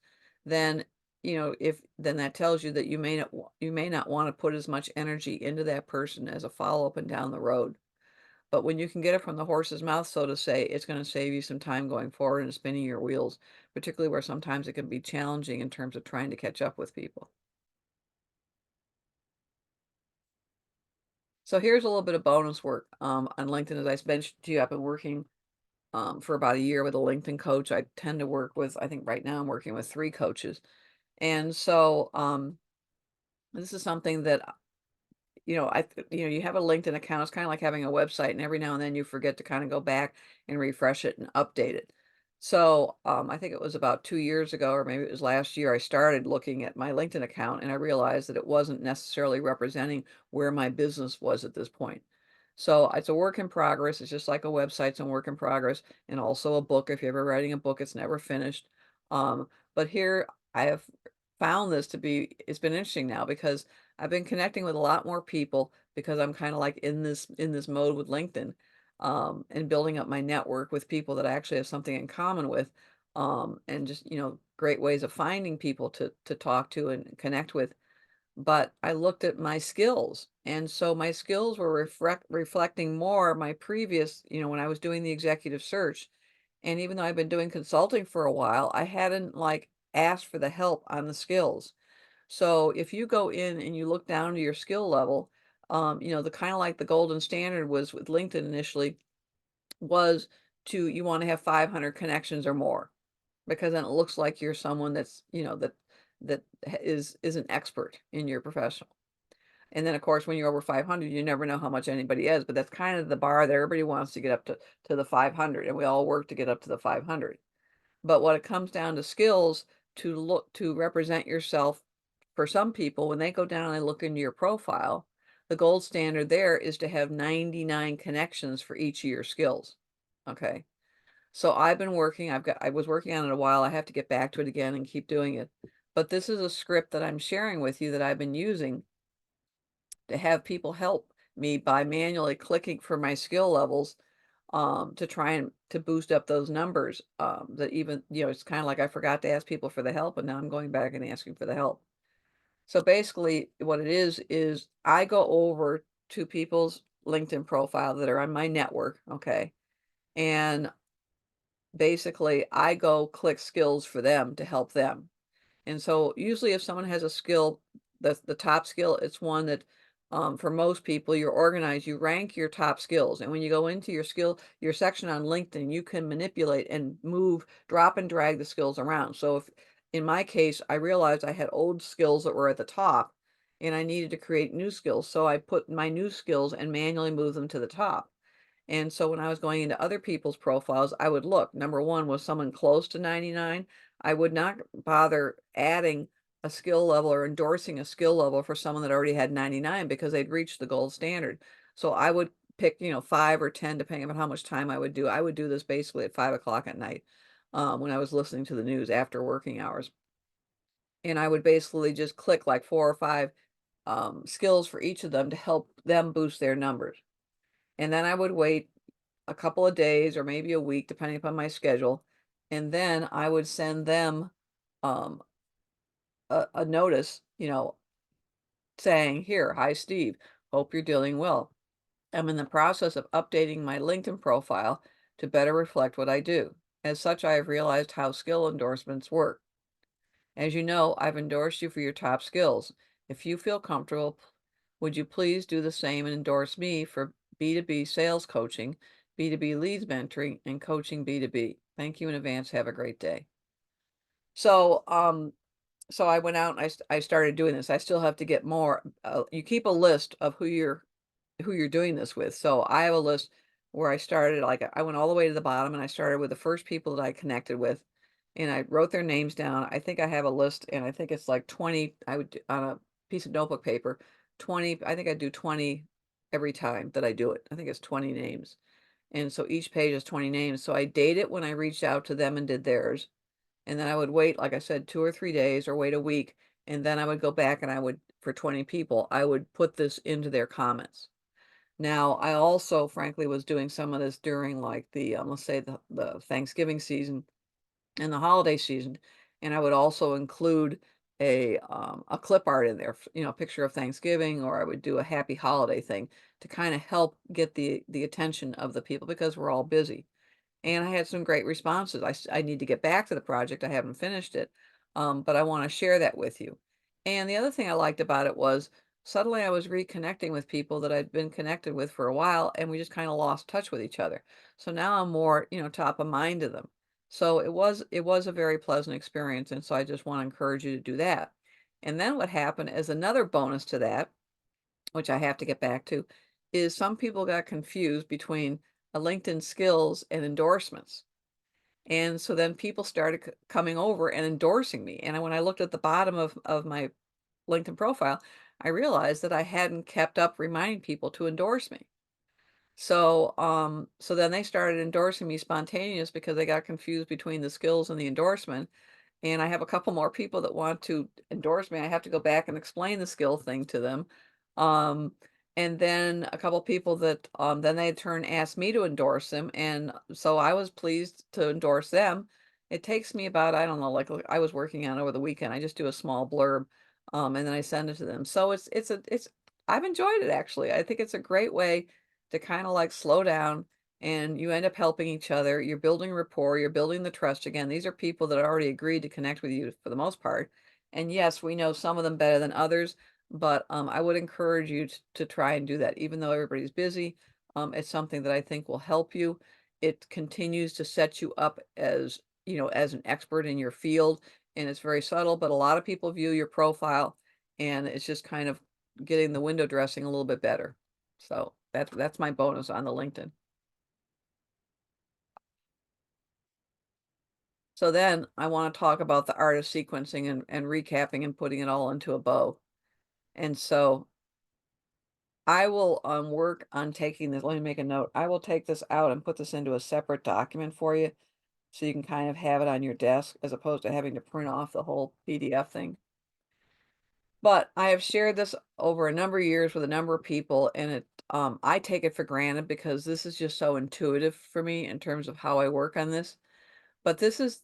then, if then that tells you that you may not want to put as much energy into that person as a follow-up and down the road. But when you can get it from the horse's mouth, so to say, it's going to save you some time going forward and spinning your wheels, particularly where sometimes it can be challenging in terms of trying to catch up with people. So here's a little bit of bonus work on LinkedIn. As I mentioned to you, I've been working for about a year with a LinkedIn coach. I tend to work with, I think right now I'm working with 3 coaches. And so this is something that you have a LinkedIn account. It's kind of like having a website, and every now and then you forget to kind of go back and refresh it and update it. So I think it was about 2 years ago, or maybe it was last year, I started looking at my LinkedIn account and I realized that it wasn't necessarily representing where my business was at this point. So it's a work in progress. It's just like a website's a work in progress, and also a book. If you're ever writing a book, it's never finished. But here I have found this to be, it's been interesting now because I've been connecting with a lot more people because I'm kind of like in this mode with LinkedIn, and building up my network with people that I actually have something in common with, and just great ways of finding people to talk to and connect with. But I looked at my skills, and so my skills were reflecting more my previous, when I was doing the executive search. And even though I've been doing consulting for a while, I hadn't like asked for the help on the skills. So if you go in and you look down to your skill level, the kind of like the golden standard was with LinkedIn initially was you want to have 500 connections or more, because then it looks like you're someone that's, is an expert in your profession. And then of course, when you're over 500, you never know how much anybody is, but that's kind of the bar that everybody wants to get up to the 500, and we all work to get up to the 500. But what it comes down to skills to represent yourself, for some people, when they go down and they look into your profile, the gold standard there is to have 99 connections for each of your skills. Okay. So I was working on it a while. I have to get back to it again and keep doing it. But this is a script that I'm sharing with you that I've been using to have people help me by manually clicking for my skill levels, to try and to boost up those numbers. That even, it's kind of like I forgot to ask people for the help, and now I'm going back and asking for the help. So basically, what it is I go over to people's LinkedIn profile that are on my network, okay, and basically I go click skills for them to help them. And so usually if someone has a skill, the top skill, it's one that, for most people, you're organized, you rank your top skills. And when you go into your section on LinkedIn, you can manipulate and move, drop and drag the skills around. So if in my case, I realized I had old skills that were at the top and I needed to create new skills. So I put my new skills and manually move them to the top. And so when I was going into other people's profiles, I would look. Number one, was someone close to 99? I would not bother adding a skill level or endorsing a skill level for someone that already had 99 because they'd reached the gold standard. So I would pick, 5 or 10, depending on how much time I would do. I would do this basically at 5 o'clock at night, when I was listening to the news after working hours. And I would basically just click like 4 or 5 skills for each of them to help them boost their numbers. And then I would wait a couple of days or maybe a week, depending upon my schedule. And then I would send them um, a notice, saying, "Here, hi, Steve. Hope you're doing well. I'm in the process of updating my LinkedIn profile to better reflect what I do. As such, I have realized how skill endorsements work. As you know, I've endorsed you for your top skills. If you feel comfortable, would you please do the same and endorse me for B2B sales coaching, B2B leads mentoring, and coaching B2B? Thank you in advance. Have a great day." So, so I went out and I started doing this. I still have to get more. You keep a list of who you're doing this with. So I have a list where I started, like I went all the way to the bottom and I started with the first people that I connected with, and I wrote their names down. I think I have a list, and I think it's like 20. I would on a piece of notebook paper, 20. I think I do 20 every time that I do it. I think it's 20 names. And so each page is 20 names. So I date it when I reached out to them and did theirs. And then I would wait, like I said, 2 or 3 days or wait a week. And then I would go back and I would, for 20 people, I would put this into their comments. Now, I also frankly was doing some of this during like the, let's say the Thanksgiving season and the holiday season, and I would also include a clip art in there, a picture of Thanksgiving, or I would do a happy holiday thing to kind of help get the attention of the people because we're all busy. And I had some great responses. I need to get back to the project. I haven't finished it, but I want to share that with you. And the other thing I liked about it was suddenly I was reconnecting with people that I'd been connected with for a while, and we just kind of lost touch with each other. So now I'm more, top of mind to them. So it was a very pleasant experience, and so I just want to encourage you to do that. And then what happened as another bonus to that, which I have to get back to, is some people got confused between a LinkedIn skills and endorsements. And so then people started coming over and endorsing me. And when I looked at the bottom of my LinkedIn profile, I realized that I hadn't kept up reminding people to endorse me. So then they started endorsing me spontaneous because they got confused between the skills and the endorsement. And I have a couple more people that want to endorse me. I have to go back and explain the skill thing to them. Um, and then a couple people that then they turn asked me to endorse them, and so I was pleased to endorse them. It takes me about, I don't know, like I was working on over the weekend. I just do a small blurb, and then I send it to them. So it's I've enjoyed it actually. I think it's a great way to kind of like slow down, and you end up helping each other. You're building rapport, you're building the trust again. These are people that already agreed to connect with you for the most part. And yes, we know some of them better than others, but I would encourage you to try and do that. Even though everybody's busy, it's something that I think will help you. It continues to set you up as, as an expert in your field, and it's very subtle, but a lot of people view your profile, and it's just kind of getting the window dressing a little bit better. So that's my bonus on the LinkedIn. So then I want to talk about the art of sequencing and recapping and putting it all into a bow. And so I will work on taking this. Let me make a note. I will take this out and put this into a separate document for you so you can kind of have it on your desk as opposed to having to print off the whole PDF thing. But I have shared this over a number of years with a number of people, and I take it for granted because this is just so intuitive for me in terms of how I work on this. But this is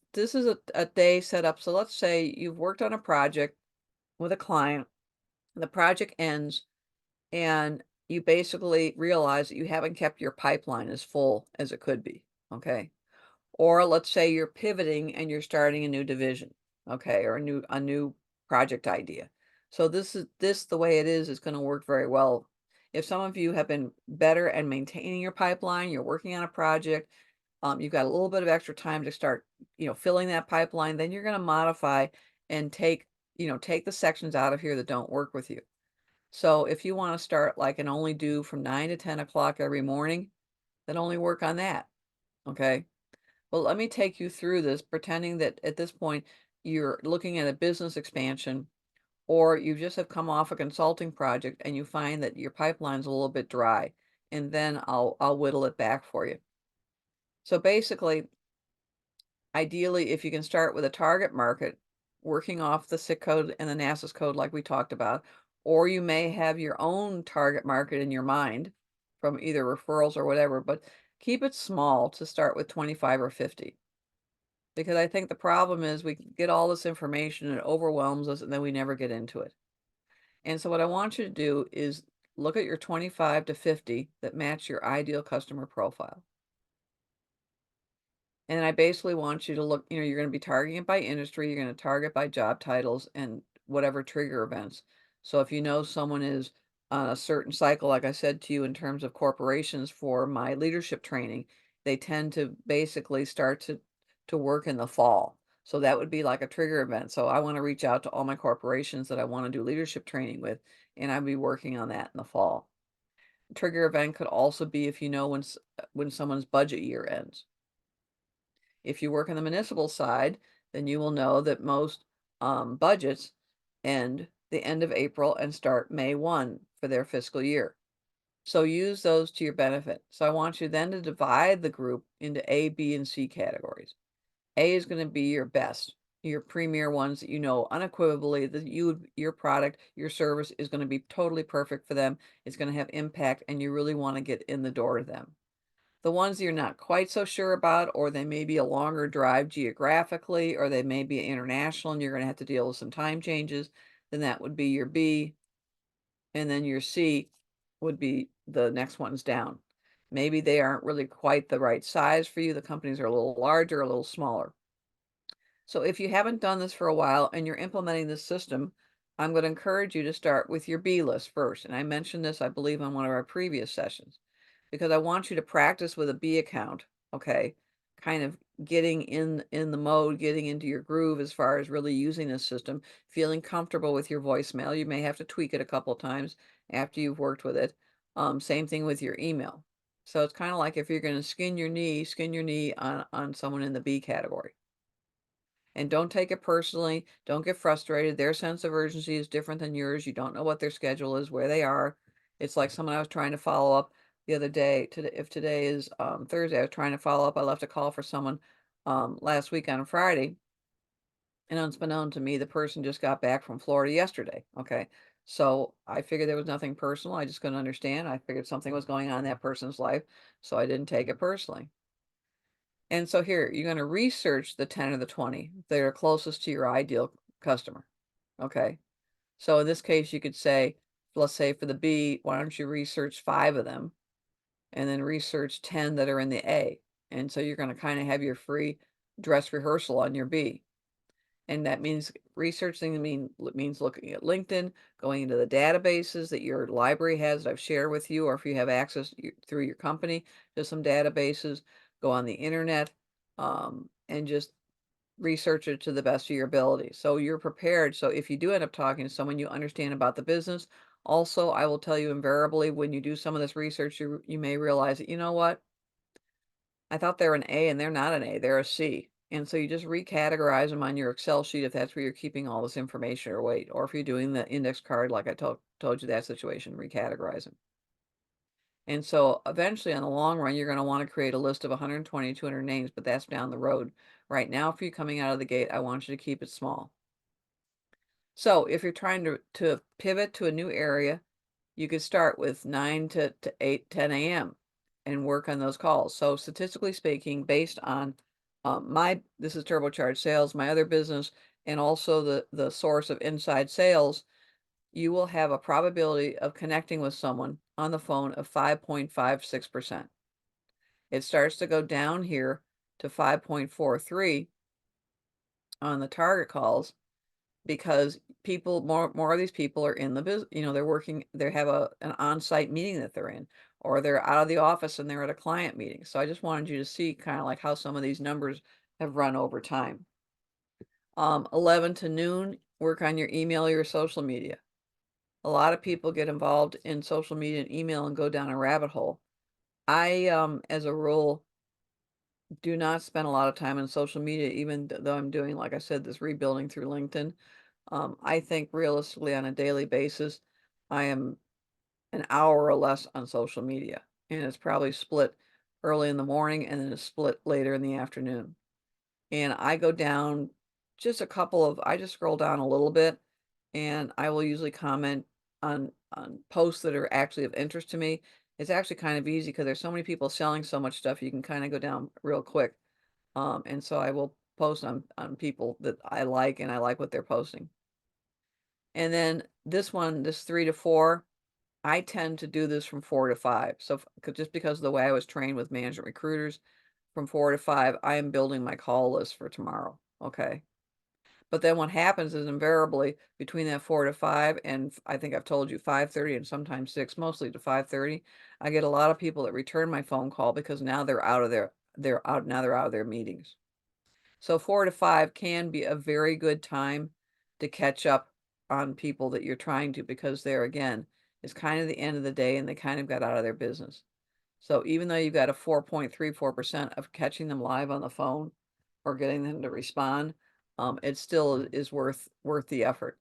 a day set up. So let's say you've worked on a project with a client, the project ends, and you basically realize that you haven't kept your pipeline as full as it could be. Okay. Or let's say you're pivoting and you're starting a new division, okay, or a new project idea. So this the way it is going to work very well. If some of you have been better at maintaining your pipeline, you're working on a project, you've got a little bit of extra time to start, filling that pipeline, then you're going to modify and take the sections out of here that don't work with you. So if you want to start like and only do from 9 to 10 o'clock every morning, then only work on that. Okay. Well, let me take you through this, pretending that at this point you're looking at a business expansion, or you just have come off a consulting project and you find that your pipeline's a little bit dry, and then I'll whittle it back for you. So basically, ideally, if you can start with a target market, working off the SIC code and the NASA's code like we talked about, or you may have your own target market in your mind from either referrals or whatever, but keep it small to start with 25 or 50. Because I think the problem is we get all this information and it overwhelms us and then we never get into it. And so what I want you to do is look at your 25 to 50 that match your ideal customer profile. And I basically want you to look, you're going to be targeting it by industry, you're going to target by job titles and whatever trigger events. So if you know someone is on a certain cycle, like I said to you in terms of corporations for my leadership training, they tend to basically start to work in the fall. So that would be like a trigger event. So I want to reach out to all my corporations that I want to do leadership training with, and I'd be working on that in the fall. Trigger event could also be if you know when someone's budget year ends. If you work on the municipal side, then you will know that most budgets end the end of April and start May 1 for their fiscal year. So use those to your benefit. So I want you then to divide the group into A, B, and C categories. A is going to be your best. your premier ones that you know unequivocally that your product, your service is going to be totally perfect for them. It's going to have impact and you really want to get in the door to them. The ones you're not quite so sure about, or they may be a longer drive geographically, or they may be international and you're going to have to deal with some time changes, then that would be your B. And then your C would be the next ones down. Maybe they aren't really quite the right size for you. The companies are a little larger, a little smaller. So if you haven't done this for a while and you're implementing this system, I'm going to encourage you to start with your B list first. And I mentioned this, I believe, on one of our previous sessions, because I want you to practice with a B account, okay? Kind of getting in the mode, getting into your groove as far as really using this system, feeling comfortable with your voicemail. You may have to tweak it a couple of times after you've worked with it. Same thing with your email. So it's kind of like if you're going to skin your knee on someone in the B category. And don't take it personally. Don't get frustrated. Their sense of urgency is different than yours. You don't know what their schedule is, where they are. It's like someone I was trying to follow up the other day. Today, if today is Thursday, I was trying to follow up. I left a call for someone last week on a Friday. And unbeknown to me, the person just got back from Florida yesterday. Okay. So I figured there was nothing personal. I just couldn't understand. I figured something was going on in that person's life. So I didn't take it personally. And so here, you're going to research the 10 or the 20 that are closest to your ideal customer. Okay. So in this case, you could say, let's say for the B, why don't you research 5 of them and then research 10 that are in the A. And so you're going to kind of have your free dress rehearsal on your B. And that means researching means looking at LinkedIn, going into the databases that your library has that I've shared with you, or if you have access through your company to some databases, go on the internet, and just research it to the best of your ability. So you're prepared. So if you do end up talking to someone, you understand about the business. Also, I will tell you invariably when you do some of this research, you may realize that, you know what? I thought they're an A and they're not an A, they're a C. And so you just recategorize them on your Excel sheet if that's where you're keeping all this information or wait, or if you're doing the index card like I told you that situation, recategorize them. And so eventually on the long run, you're going to want to create a list of 120, 200 names, but that's down the road. Right now, for you coming out of the gate, I want you to keep it small. So if you're trying to pivot to a new area, you could start with 9 to 8, 10 a.m. and work on those calls. So statistically speaking, based on this is Turbocharged Sales, my other business, and also the source of inside sales, you will have a probability of connecting with someone on the phone of 5.56%. It starts to go down here to 5.43 on the target calls because more of these people are in the business, they're working, they have an on-site meeting that they're in, or they're out of the office and they're at a client meeting. So I just wanted you to see kind of like how some of these numbers have run over time. 11 to noon, work on your email or your social media. A lot of people get involved in social media and email and go down a rabbit hole. I, as a rule, do not spend a lot of time on social media, even though I'm doing, like I said, this rebuilding through LinkedIn. I think realistically on a daily basis, I am an hour or less on social media, and it's probably split early in the morning and then it's split later in the afternoon. And I go down I just scroll down a little bit, and I will usually comment on posts that are actually of interest to me. It's actually kind of easy because there's so many people selling so much stuff, you can kind of go down real quick. And so I will post on people that I like and I like what they're posting. And then this 3 to 4, I tend to do this from 4 to 5. So just because of the way I was trained with management recruiters, from 4 to 5, I am building my call list for tomorrow. Okay. But then what happens is invariably between that 4 to 5 and I think I've told you 5:30 and sometimes 6, mostly to 5:30, I get a lot of people that return my phone call because now they're out of their meetings. So 4 to 5 can be a very good time to catch up on people that you're trying to, because there again is kind of the end of the day and they kind of got out of their business. So even though you've got a 4.34% of catching them live on the phone or getting them to respond, it still is worth the effort.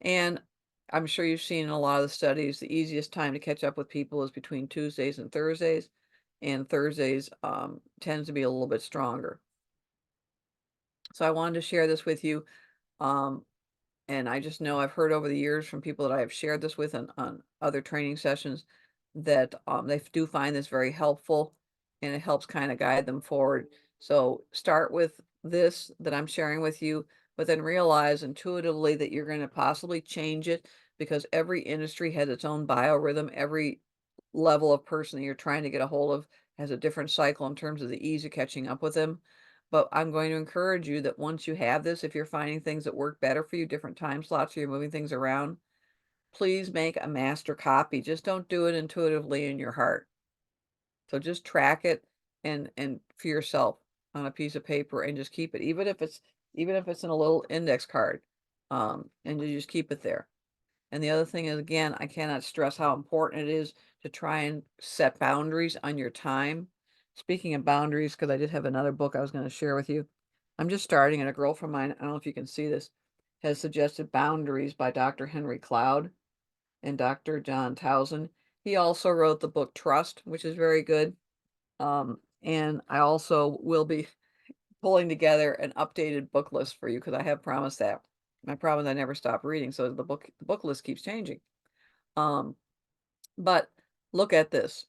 And I'm sure you've seen in a lot of the studies, the easiest time to catch up with people is between Tuesdays and Thursdays, and Thursdays tends to be a little bit stronger. So I wanted to share this with you. Um, and I just know I've heard over the years from people that I have shared this with on other training sessions that they do find this very helpful, and it helps kind of guide them forward. So start with this that I'm sharing with you, but then realize intuitively that you're going to possibly change it because every industry has its own biorhythm. Every level of person that you're trying to get a hold of has a different cycle in terms of the ease of catching up with them. But I'm going to encourage you that once you have this, if you're finding things that work better for you, different time slots, or you're moving things around, please make a master copy. Just don't do it intuitively in your heart. So just track it and for yourself on a piece of paper and just keep it, even if it's in a little index card, and you just keep it there. And the other thing is, again, I cannot stress how important it is to try and set boundaries on your time. Speaking of boundaries, because I did have another book I was going to share with you. I'm just starting, and a girlfriend of mine, I don't know if you can see this, has suggested Boundaries by Dr. Henry Cloud and Dr. John Towson. He also wrote the book Trust, which is very good. And I also will be pulling together an updated book list for you because I have promised that. My problem is I never stop reading, so the book list keeps changing. Um, but look at this.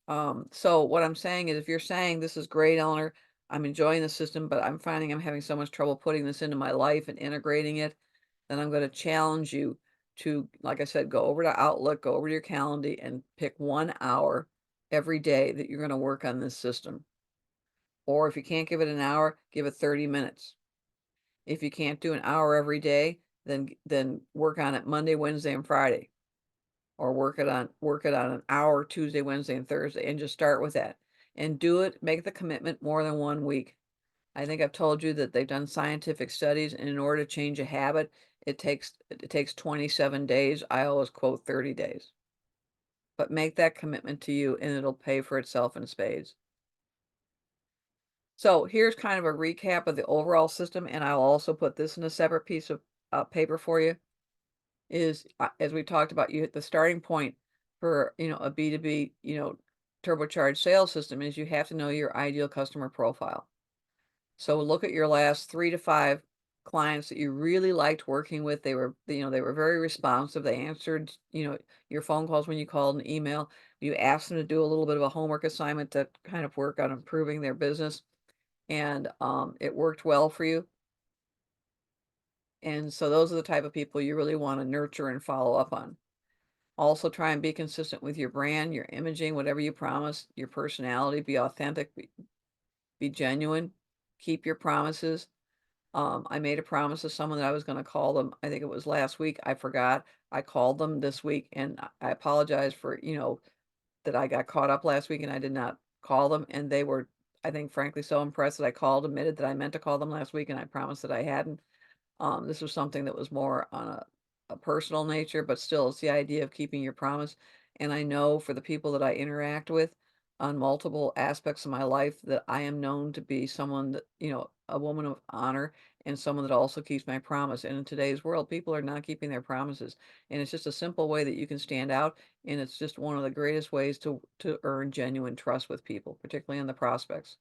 So what I'm saying is, if you're saying this is great, Eleanor, I'm enjoying the system, but I'm finding I'm having so much trouble putting this into my life and integrating it, then I'm going to challenge you to, like I said, go over to Outlook, go over to your calendar, and pick 1 hour every day that you're going to work on this system. Or if you can't give it an hour, give it 30 minutes. If you can't do an hour every day, then work on it Monday, Wednesday, and Friday. Or work it on an hour Tuesday, Wednesday, and Thursday, and just start with that. And do it, make the commitment more than 1 week. I think I've told you that they've done scientific studies, and in order to change a habit, it takes 27 days. I always quote 30 days. But make that commitment to you, and it'll pay for itself in spades. So here's kind of a recap of the overall system, and I'll also put this in a separate piece of paper for you. Is as we talked about, you hit the starting point for a B2B turbocharged sales system is you have to know your ideal customer profile. So look at your last 3 to 5 clients that you really liked working with. They were very responsive. They answered your phone calls when you called and email. You asked them to do a little bit of a homework assignment to kind of work on improving their business, and it worked well for you. And so those are the type of people you really want to nurture and follow up on. Also try and be consistent with your brand, your imaging, whatever you promise, your personality, be authentic, be genuine, keep your promises. I made a promise to someone that I was going to call them. I think it was last week. I forgot. I called them this week, and I apologize for, that I got caught up last week and I did not call them. And they were, I think, frankly, so impressed that I called, admitted that I meant to call them last week, and I promised that I hadn't. This was something that was more on a personal nature, but still, it's the idea of keeping your promise. And I know for the people that I interact with on multiple aspects of my life that I am known to be someone that, a woman of honor and someone that also keeps my promise. And in today's world, people are not keeping their promises. And it's just a simple way that you can stand out. And it's just one of the greatest ways to earn genuine trust with people, particularly in the prospects.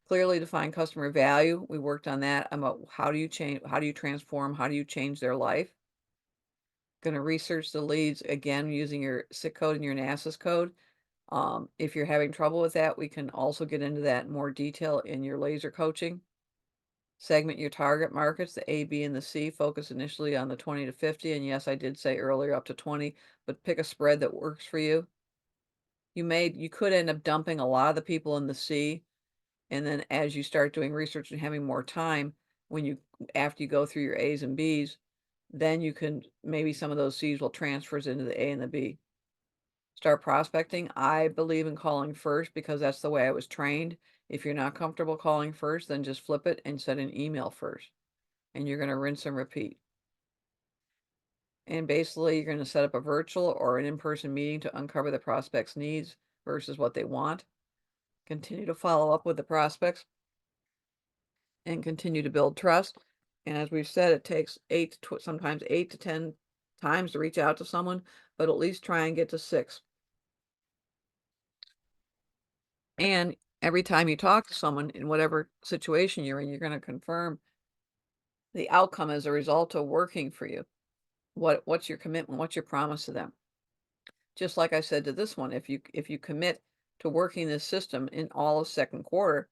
Clearly define customer value. We worked on that about how do you change, how do you transform, how do you change their life? Going to research the leads again using your SIC code and your NASAS code. If you're having trouble with that, we can also get into that in more detail in your laser coaching. Segment your target markets, the A, B, and the C. Focus initially on the 20 to 50. And yes, I did say earlier up to 20, but pick a spread that works for you. You could end up dumping a lot of the people in the C. And then as you start doing research and having more time, after you go through your A's and B's, then you can, maybe some of those C's will transfers into the A and the B. Start prospecting. I believe in calling first because that's the way I was trained. If you're not comfortable calling first, then just flip it and send an email first. And you're going to rinse and repeat. And basically, you're going to set up a virtual or an in-person meeting to uncover the prospect's needs versus what they want. Continue to follow up with the prospects and continue to build trust. And as we've said, it takes sometimes 8 to 10 times to reach out to someone, but at least try and get to 6. And every time you talk to someone in whatever situation you're in, you're going to confirm the outcome as a result of working for you. What's your commitment? What's your promise to them? Just like I said to this one, if you commit to working this system in all of second quarter,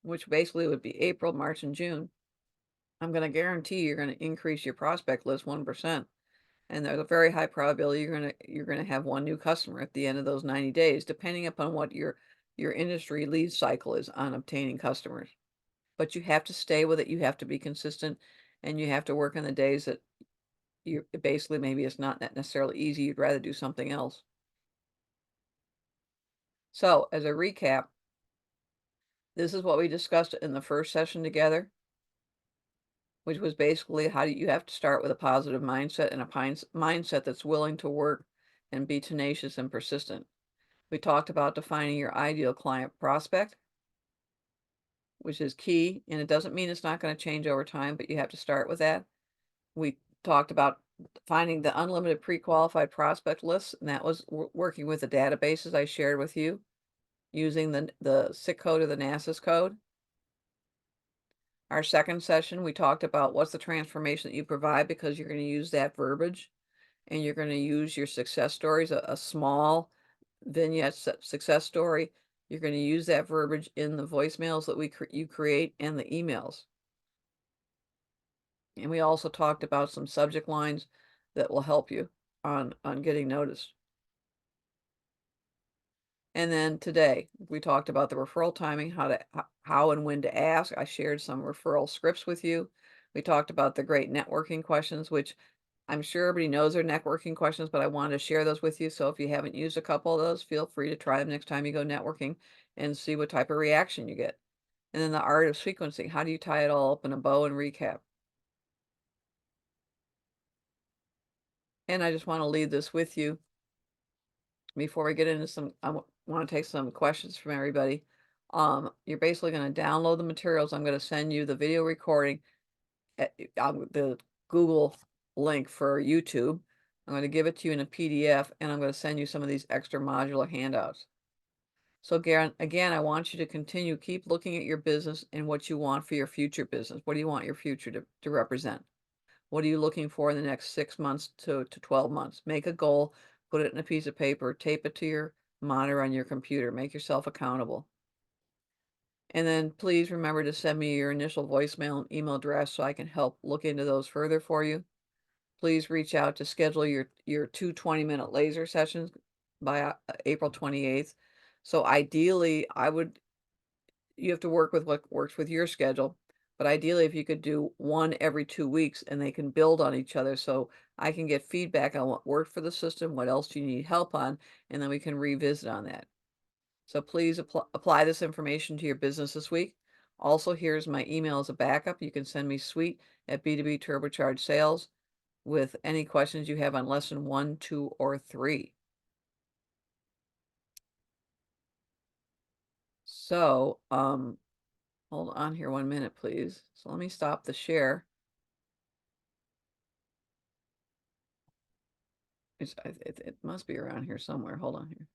which basically would be April, March, and June, I'm going to guarantee you're going to increase your prospect list 1%. And there's a very high probability you're gonna have one new customer at the end of those 90 days, depending upon what your industry lead cycle is on obtaining customers. But you have to stay with it, you have to be consistent, and you have to work on the days that you basically maybe it's not necessarily easy, you'd rather do something else. So, as a recap, this is what we discussed in the first session together, which was basically how you have to start with a positive mindset and a mindset that's willing to work and be tenacious and persistent. We talked about defining your ideal client prospect, which is key, and it doesn't mean it's not going to change over time, but you have to start with that. We talked about finding the unlimited pre-qualified prospect lists, and that was working with the databases I shared with you using the SIC code or the NASAS code. Our second session, we talked about what's the transformation that you provide because you're going to use that verbiage and you're going to use your success stories, a small vignette success story. You're going to use that verbiage in the voicemails that you create and the emails. And we also talked about some subject lines that will help you on getting noticed. And then today we talked about the referral timing, how and when to ask. I shared some referral scripts with you. We talked about the great networking questions, which I'm sure everybody knows they're networking questions, but I wanted to share those with you. So if you haven't used a couple of those, feel free to try them next time you go networking and see what type of reaction you get. And then the art of sequencing. How do you tie it all up in a bow and recap? And I just want to leave this with you before we get into some, want to take some questions from everybody. You're basically going to download the materials. I'm going to send you the video recording at the Google link for YouTube. I'm going to give it to you in a PDF, and I'm going to send you some of these extra modular handouts. So again, I want you to keep looking at your business and what you want for your future business. What do you want your future to represent? What are you looking for in the next 6 months to 12 months? Make a goal, put it in a piece of paper, tape it to your monitor on your computer, make yourself accountable. And then please remember to send me your initial voicemail and email address so I can help look into those further for you. Please reach out to schedule your 2 20-minute laser sessions by April 28th. So ideally, you have to work with what works with your schedule, but ideally, if you could do one every 2 weeks and they can build on each other so I can get feedback on what worked for the system, what else do you need help on, and then we can revisit on that. So please apply this information to your business this week. Also, here's my email as a backup. You can send me sweet at B2B Turbocharged Sales with any questions you have on lesson 1, 2, or 3. So, hold on here 1 minute, please. So let me stop the share. It must be around here somewhere. Hold on here.